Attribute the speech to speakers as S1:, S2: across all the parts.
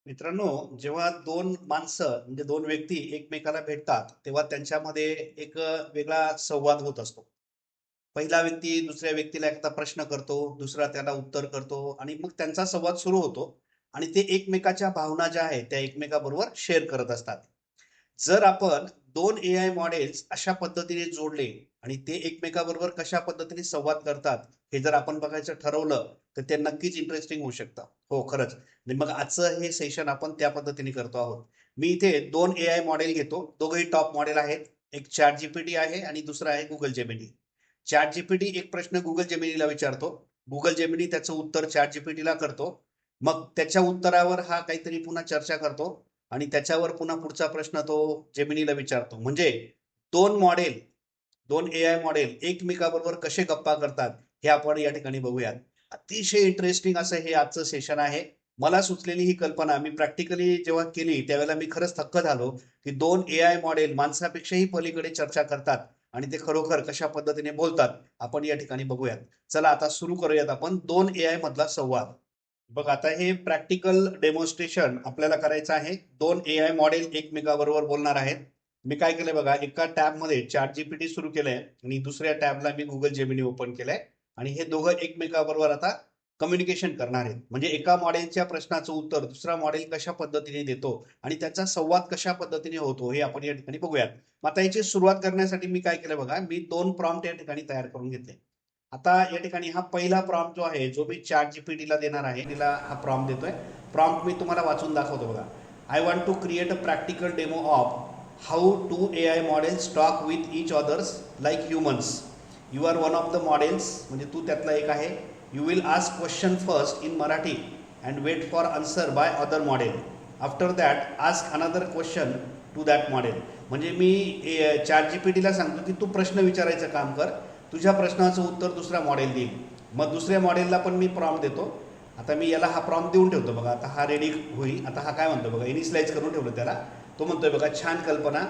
S1: मित्रांनो, जेव्हा दोन माणसं म्हणजे दोन व्यक्ती एकमेकाला भेटतात, तेव्हा त्यांच्यामध्ये एक वेगळा संवाद होत असतो. पहिला व्यक्ती दुसऱ्या व्यक्तीला एखादा प्रश्न करतो, दुसरा त्याला उत्तर करतो आणि मग त्यांचा संवाद सुरू होतो आणि ते एकमेकाच्या भावना ज्या आहेत त्या एकमेकाबरोबर शेअर करत असतात. जर आपण दोन एआय मॉडेल्स अशा पद्धतीने जोडले आणि ते एकमेकाबरोबर कशा पद्धतीने संवाद करतात हे जर आपण बघायचं ठरवलं तर ते नक्कीच इंटरेस्टिंग होऊ शकतं. हो, खरंच. आणि मग आजचं हे सेशन आपण त्या पद्धतीने करतो आहोत. मी इथे दोन एआय मॉडेल घेतो. दोघंही टॉप मॉडेल आहेत. एक चॅट जीपीटी आहे आणि दुसरा आहे गुगल जेमिनी. चॅट जीपीटी एक प्रश्न गुगल जेमिनीला विचारतो. गुगल जेमिनी त्याचं उत्तर चॅट जीपीटीला करतो. मग त्याच्या उत्तरावर हा काहीतरी पुन्हा चर्चा करतो आणि त्याच्यावर पुन्हा पुढचा प्रश्न तो जेमिनीला विचारतो. म्हणजे दोन मॉडेल, दोन एआय मॉडेल एकमेकाबरोबर कसे गप्पा करतात हे आपण या ठिकाणी बघूयात. अतिशय इंटरेस्टिंग असं हे आजचं सेशन आहे. मला सुचलेली ही कल्पना मी प्रॅक्टिकली जेव्हा केली त्यावेळेला मी खरंच थक्क झालो की दोन एआय मॉडेल माणसापेक्षाही पलीकडे चर्चा करतात आणि ते खरोखर कशा पद्धतीने बोलतात आपण या ठिकाणी बघूयात. चला आता सुरू करूयात आपण दोन एआय मधला संवाद. बघ, आता हे प्रॅक्टिकल डेमॉन्स्ट्रेशन आपल्याला करायचं आहे. दोन एआय मॉडेल एकमेकाबरोबर बोलणार आहेत. मी काय केलंय बघा, एका टॅब मध्ये चॅट जीपीटी सुरू केलंय आणि दुसऱ्या टॅबला मी गुगल जेमिनी ओपन केलंय आणि हे दोघं एकमेकाबरोबर आता कम्युनिकेशन करणार आहेत. म्हणजे एका मॉडेलच्या प्रश्नाचं उत्तर दुसरा मॉडेल कशा पद्धतीने देतो आणि त्याचा संवाद कशा पद्धतीने होतो हे आपण या ठिकाणी बघूयात. मग आता याची सुरुवात करण्यासाठी मी काय केलं बघा, मी दोन प्रॉम्प्ट या ठिकाणी तयार करून घेतले. आता या ठिकाणी हा पहिला प्रॉम्प्ट जो आहे जो मी चॅट जीपीटीला देणार आहे, तिला हा प्रॉम्प्ट देतोय. प्रॉम्प्ट मी तुम्हाला वाचून दाखवतो बघा. I want to create a practical demo of how to AI models talk with each others like humans. You are one of the models, म्हणजे तू त्यातला एक आहे. You will ask question first in Marathi and wait for answer by other model. After that ask another question to that model. म्हणजे मी chat जीपीटीला सांगतो की तू प्रश्न विचारायचं काम कर, तुझ्या प्रश्नाचं उत्तर दुसरा मॉडेल देईल. मग दुसऱ्या मॉडेलला पण मी प्रॉम्प्ट देतो. आता मी याला हा प्रॉम्प्ट देऊन ठेवतो बघा. आता हा रेडी होईल. आता हा काय म्हणतो बघा, इनिशियलाइज करून ठेवलं त्याला. तो म्हणतोय बघा, छान कल्पना.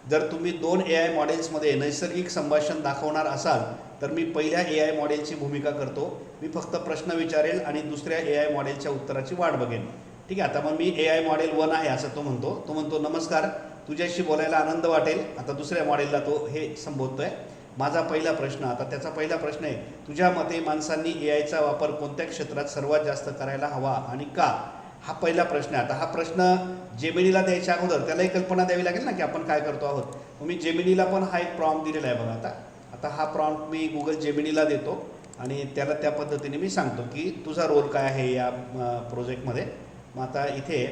S1: जर तुम्ही दोन एआय मॉडेल्समध्ये नैसर्गिक संभाषण दाखवणार असाल तर मी पहिल्या एआय मॉडेलची भूमिका करतो. मी फक्त प्रश्न विचारेल आणि दुसऱ्या एआय मॉडेलच्या उत्तराची वाट बघेन. ठीक आहे. आता मग मी एआय मॉडेल 1 आहे असं तो म्हणतो नमस्कार, तुझ्याशी बोलायला आनंद वाटेल. आता दुसऱ्या मॉडेलला तो हे संबोधतोय. माझा पहिला प्रश्न, आता त्याचा पहिला प्रश्न आहे, तुझ्या मते माणसांनी एआयचा वापर कोणत्या क्षेत्रात सर्वात जास्त करायला हवा आणि का? हा पहिला प्रश्न आहे. आता हा प्रश्न जेमिनीला द्यायच्या अगोदर त्यालाही कल्पना द्यावी लागेल ना की आपण काय करतो आहोत. मग मी जेमिनीला पण हा एक प्रॉम्प्ट दिलेला आहे बघा. आता आता हा प्रॉम्प्ट मी गुगल जेमिनीला देतो आणि त्याला त्या पद्धतीने मी सांगतो की तुझा रोल काय आहे या प्रोजेक्टमध्ये. मग आता इथे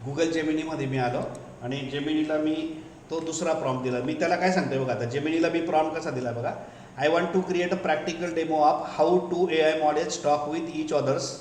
S1: गुगल जेमिनीमध्ये मी आलो आणि जेमिनीला मी तो दुसरा प्रॉम्प्ट दिला. मी त्याला काय सांगतोय बघा, आता जेमिनीला मी प्रॉम्प्ट कसा दिला बघा. I want to create a practical demo of how to AI models talk with each others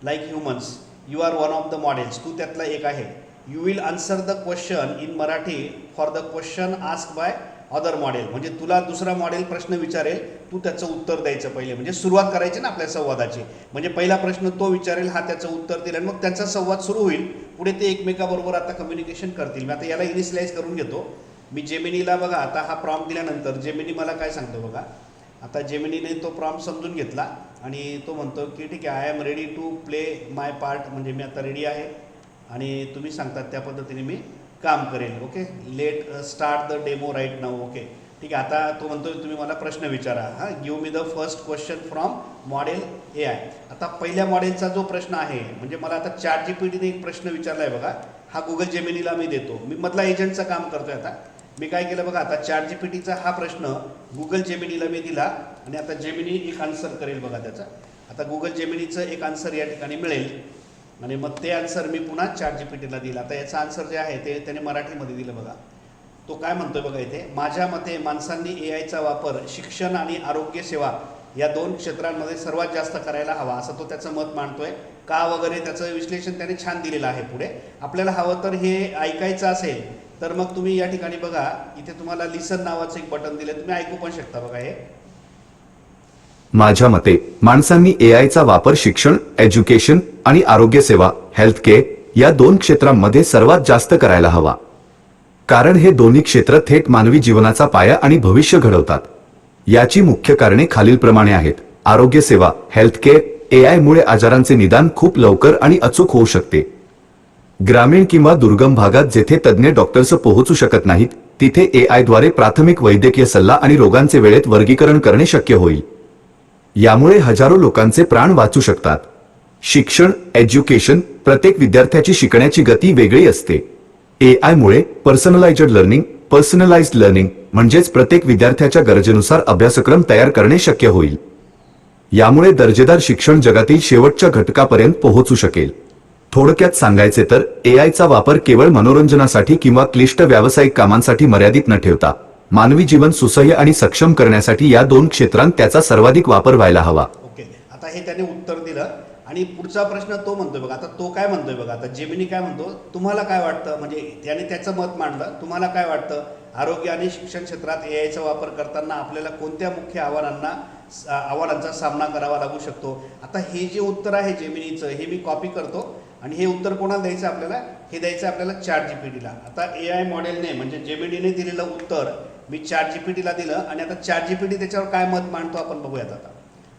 S1: like humans. You are one of the models, तू त्यातला एक आहे. You will answer the question in Marathi for the question ask by other model. म्हणजे तुला दुसरा model प्रश्न विचारेल, तू त्याचं उत्तर द्यायचं पहिले. म्हणजे सुरुवात करायची ना आपल्या संवादाची. म्हणजे पहिला प्रश्न तो विचारेल, हा त्याचं उत्तर दिलं आणि मग त्यांचा संवाद सुरू होईल. पुढे ते एकमेकाबरोबर आता कम्युनिकेशन करतील. मी आता याला इनिशियलाइज करून घेतो. मी जेमिनीला बघा, आता हा प्रॉम्प्ट दिल्यानंतर जेमिनी मला काय सांगतो बघा. आता जेमिनीने तो प्रॉम्प्ट समजून घेतला आणि तो म्हणतो की ठीक आहे, I am ready to play my part. म्हणजे मी आता रेडी आहे आणि तुम्ही सांगतात त्या पद्धतीने मी काम करेल. Okay, let start the demo right now. Okay, ठीक आहे. आता तो म्हणतो तुम्ही मला प्रश्न विचारा. हां, give me the first question from model A I. आता पहिल्या मॉडेलचा जो प्रश्न आहे, म्हणजे मला आता चॅट जीपीटीने एक प्रश्न विचारला आहे बघा, हा गुगल जेमिनीला मी देतो. मी मधला एजंटचं काम करतोय. आता मी काय केलं बघा, आता चॅट जीपीटीचा हा प्रश्न गुगल जेमिनीला मी दिला आणि आता जेमिनी एक आन्सर करेल बघा त्याचा. आता गुगल जेमिनीचं एक आन्सर या ठिकाणी मिळेल आणि मग ते आन्सर मी पुन्हा चॅट जीपीटीला दिला. आता याचं आन्सर जे आहे ते त्याने मराठीमध्ये दिलं बघा. तो काय म्हणतोय बघा इथे, माझ्या मते माणसांनी एआयचा वापर शिक्षण आणि आरोग्य सेवा या दोन क्षेत्रांमध्ये सर्वात जास्त करायला हवा असं तो त्याचं मत मांडतोय. का वगैरे त्याचं विश्लेषण त्याने छान दिलेलं आहे. पुढे आपल्याला हवं तर हे ऐकायचं असेल तर मग तुम्ही या ठिकाणी बघा, इथे तुम्हाला लिसन नावाचं एक बटन दिलं, तुम्ही ऐकू पण शकता बघा. हे
S2: माझ्या मते माणसांनी एआयचा वापर शिक्षण, एज्युकेशन आणि आरोग्य सेवा, हेल्थ केअर या दोन क्षेत्रांमध्ये सर्वात जास्त करायला हवा. कारण हे दोन्ही क्षेत्र थेट मानवी जीवनाचा पाया आणि भविष्य घडवतात. याची मुख्य कारणे खालीलप्रमाणे आहेत. आरोग्य सेवा, हेल्थ केअर AI मुळे आजारांचे निदान खूप लवकर आणि अचूक होऊ शकते. ग्रामीण किंवा दुर्गम भागात जेथे तज्ज्ञ डॉक्टर्स पोहोचू शकत नाहीत, तिथे AI द्वारे प्राथमिक वैद्यकीय सल्ला आणि रोगांचे वेळेत वर्गीकरण करणे शक्य होईल. यामुळे हजारो लोकांचे प्राण वाचू शकतात. शिक्षण, एज्युकेशन, प्रत्येक विद्यार्थ्याची शिकण्याची गती वेगळी असते. AI मुळे पर्सनलाइज्ड लर्निंग म्हणजेच प्रत्येक विद्यार्थ्याच्या गरजेनुसार अभ्यासक्रम तयार करणे शक्य होईल. यामुळे दर्जेदार शिक्षण जगातील शेवटच्या घटकापर्यंत पोहोचू शकेल. थोडक्यात सांगायचे तर AIचा वापर केवळ मनोरंजनासाठी किंवा क्लिष्ट व्यावसायिक कामांसाठी मर्यादित न ठेवता मानवी जीवन सुसह्य आणि सक्षम करण्यासाठी या दोन क्षेत्रांत त्याचा सर्वाधिक वापर व्हायला हवा.
S1: ओके, आता हे त्याने उत्तर दिलं आणि पुढचा प्रश्न तो म्हणतोय बघा. आता तो काय म्हणतोय बघा, आता जेमिनी काय म्हणतो, तुम्हाला काय वाटतं, म्हणजे त्याने त्याचं मत मांडलं, तुम्हाला काय वाटतं आरोग्य आणि शिक्षण क्षेत्रात AIचा वापर करताना आपल्याला कोणत्या मुख्य आव्हानांचा सामना करावा लागू शकतो. आता हे जे उत्तर आहे जेमिनीचं, हे मी कॉपी करतो आणि हे उत्तर कोणाला द्यायचं आपल्याला, हे द्यायचं आपल्याला ChatGPTला. आता AI मॉडेलने म्हणजे जेमिनीने दिलेलं उत्तर मी ChatGPTला दिलं आणि आता ChatGPT त्याच्यावर काय मत मांडतो आपण बघूयात.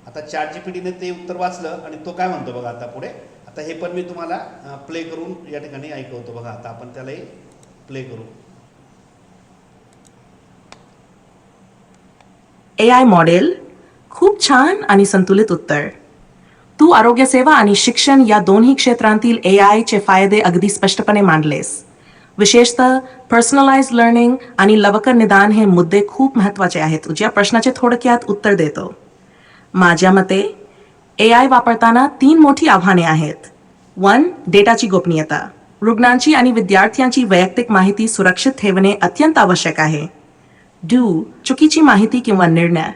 S1: आता ChatGPTने ते उत्तर वाचलं आणि तो काय म्हणतो बघा आता पुढे. आता हे पण मी तुम्हाला प्ले करून या ठिकाणी ऐकवतो बघा. आता आपण त्यालाही प्ले करू.
S3: AI मॉडेल, खूप छान आणि संतुलित उत्तर. तू आरोग्यसेवा आणि शिक्षण या दोन्ही क्षेत्रांतील AIचे फायदे अगदी स्पष्टपणे मांडलेस. विशेषतः पर्सनलाइज्ड लर्निंग आणि लवकर निदान हे मुद्दे खूप महत्त्वाचे आहेत. तुझ्या प्रश्नाचे थोडक्यात उत्तर देतो. माझ्या मते AI वापरताना 3 मोठी आव्हाने आहेत. 1. डेटाची गोपनीयता. रुग्णांची आणि विद्यार्थ्यांची वैयक्तिक माहिती सुरक्षित ठेवणे अत्यंत आवश्यक आहे. 2. चुकीची माहिती किंवा निर्णय.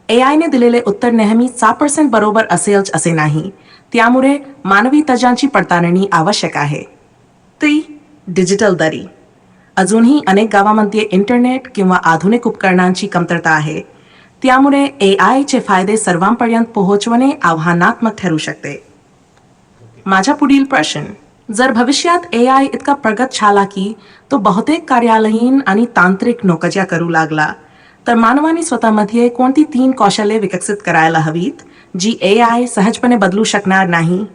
S3: AIने दिलेले उत्तर नेहमी 100% बरोबर असेल असे नाही. त्यामुळे मानवी तज्ज्ञांची पडताळणी आवश्यक आहे. 3. डिजिटल दरी. अजूनही अनेक गावांमध्ये इंटरनेट किंवा आधुनिक उपकरणांची कमतरता आहे. त्यामुळे AIचे फायदे सर्वांपर्यंत पोहोचवणे आव्हानात्मक ठरू शकते. माझा पुढील प्रश्न, जर भविष्यात AI इतका प्रगत झाला की तो बहुतेक कार्यालयीन आणि तांत्रिक नोकऱ्या करू लागला, तर मानवाने स्वतःमध्ये कोणती 3 कौशल्ये विकसित करायला हवीत जी AI सहजपणे बदलू शकणार नाही?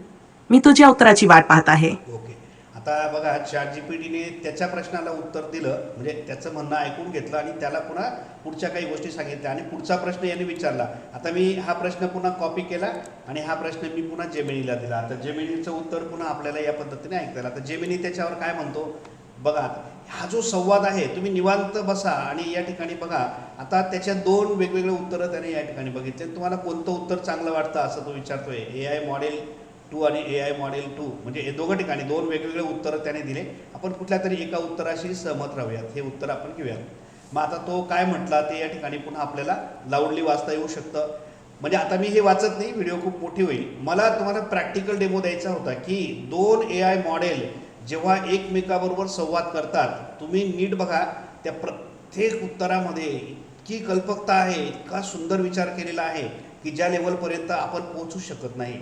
S3: मी तुझ्या उत्तराची वाट पाहत आहे.
S1: ओके, आता बघा ChatGPTने त्याच्या प्रश्नाला उत्तर दिलं, म्हणजे त्याचं म्हणणं ऐकून घेतलं आणि त्याला पुन्हा पुढच्या काही गोष्टी सांगितल्या आणि पुढचा प्रश्न याने विचारला. आता मी हा प्रश्न पुन्हा कॉपी केला आणि हा प्रश्न मी पुन्हा जेमिनीला दिला. आता जेमिनीचं उत्तर पुन्हा आपल्याला या पद्धतीने ऐकता येईल. आता जेमिनी त्याच्यावर काय म्हणतो बघा. हा जो संवाद आहे, तुम्ही निवांत बसा आणि या ठिकाणी बघा. आता त्याच्या 2 वेगवेगळे उत्तरं त्याने या ठिकाणी बघितले. तुम्हाला कोणतं उत्तर चांगलं वाटतं असं तो विचारतोय. AI मॉडेल 2 आणि AI मॉडेल 2 म्हणजे हे दोघं ठिकाणी 2 वेगवेगळे उत्तरं त्याने दिले. आपण कुठल्या तरी एका उत्तराशी सहमत राहूयात, हे उत्तर आपण घेऊयात. मग आता तो काय म्हटला ते या ठिकाणी पुन्हा आपल्याला लाऊडली वाचता येऊ शकतं. म्हणजे आता मी हे वाचत नाही, व्हिडिओ खूप मोठी होईल. मला तुम्हाला प्रॅक्टिकल डेमो द्यायचा होता की 2 AI मॉडेल जेव्हा एकमेकाबरोबर संवाद करतात, तुम्ही नीट बघा, त्या प्रत्येक उत्तरामध्ये इतकी कल्पकता आहे, इतका सुंदर विचार केलेला आहे की ज्या लेवलपर्यंत आपण पोहोचू शकत नाही.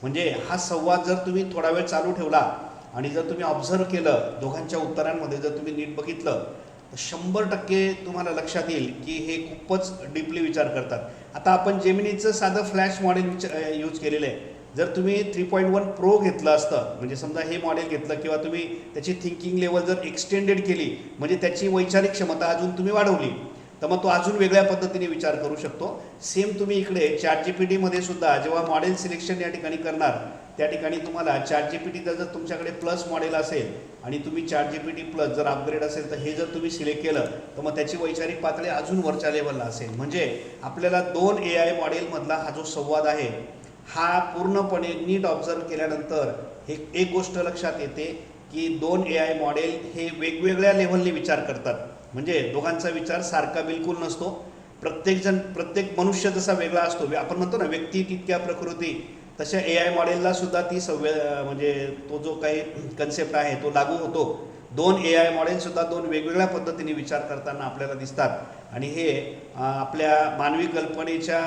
S1: म्हणजे हा संवाद जर तुम्ही थोडा वेळ चालू ठेवला आणि जर तुम्ही ऑब्झर्व केलं, दोघांच्या उत्तरांमध्ये जर तुम्ही नीट बघितलं, तर 100% तुम्हाला लक्षात येईल की हे खूपच डीपली विचार करतात. आता आपण जेमिनीचं साधं फ्लॅश मॉडेल यूज केलेलं आहे. जर तुम्ही 3.1 प्रो घेतलं असतं, म्हणजे समजा हे मॉडेल घेतलं किंवा तुम्ही त्याची थिंकिंग लेवल जर एक्सटेंडेड केली, म्हणजे त्याची वैचारिक क्षमता अजून तुम्ही वाढवली, तर मग तो अजून वेगळ्या पद्धतीने विचार करू शकतो. सेम तुम्ही इकडे ChatGPTमध्ये सुद्धा जेव्हा मॉडेल सिलेक्शन या ठिकाणी करणार, त्या ठिकाणी तुम्हाला ChatGPTचं जर तुमच्याकडे प्लस मॉडेल असेल आणि तुम्ही ChatGPT प्लस जर अपग्रेड असेल, तर हे जर तुम्ही सिलेक्ट केलं तर मग त्याची वैचारिक पातळी अजून वरच्या लेवलला असेल. म्हणजे आपल्याला 2 AI मॉडेलमधला हा जो संवाद आहे, हा पूर्णपणे नीट ऑब्झर्व केल्यानंतर हे एक गोष्ट लक्षात येते की 2 AI मॉडेल हे वेगवेगळ्या लेव्हलने विचार करतात. म्हणजे दोघांचा विचार सारखा बिलकुल नसतो. प्रत्येक मनुष्य जसा वेगळा असतो, आपण म्हणतो ना व्यक्ती तितक्या प्रकृती, तशा AI मॉडेलला सुद्धा ती म्हणजे तो जो काही कन्सेप्ट आहे तो लागू होतो. 2 AI मॉडेलसुद्धा 2 वेगवेगळ्या पद्धतीने विचार करताना आपल्याला दिसतात आणि हे आपल्या मानवी कल्पनेच्या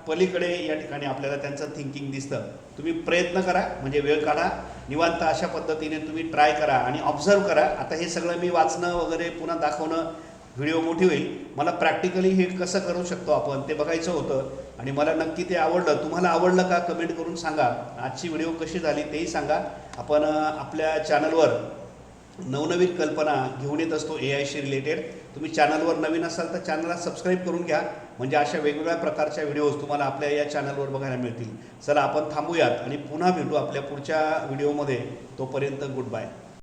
S1: पलीकडे या ठिकाणी आपल्याला त्यांचं थिंकिंग दिसतं. तुम्ही प्रयत्न करा, म्हणजे वेळ काढा, निवांत अशा पद्धतीने तुम्ही ट्राय करा आणि ऑब्झर्व करा. आता हे सगळं मी वाचणं वगैरे पुन्हा दाखवणं व्हिडिओ मोठी होईल. मला प्रॅक्टिकली हे कसं करू शकतो आपण ते बघायचं होतं आणि मला नक्की ते आवडलं. तुम्हाला आवडलं का कमेंट करून सांगा. आजची व्हिडिओ कशी झाली तेही सांगा. आपण आपल्या चॅनलवर नवनवीन कल्पना घेऊन येत असतो AIशी रिलेटेड. तुम्ही चॅनलवर नवीन असाल तर चॅनलला सबस्क्राईब करून घ्या, म्हणजे अशा वेगवेगळ्या प्रकारच्या व्हिडिओज तुम्हाला आपल्या या चॅनलवर बघायला मिळतील. चला आपण थांबूयात आणि पुन्हा भेटू आपल्या पुढच्या व्हिडिओमध्ये. तोपर्यंत गुड बाय.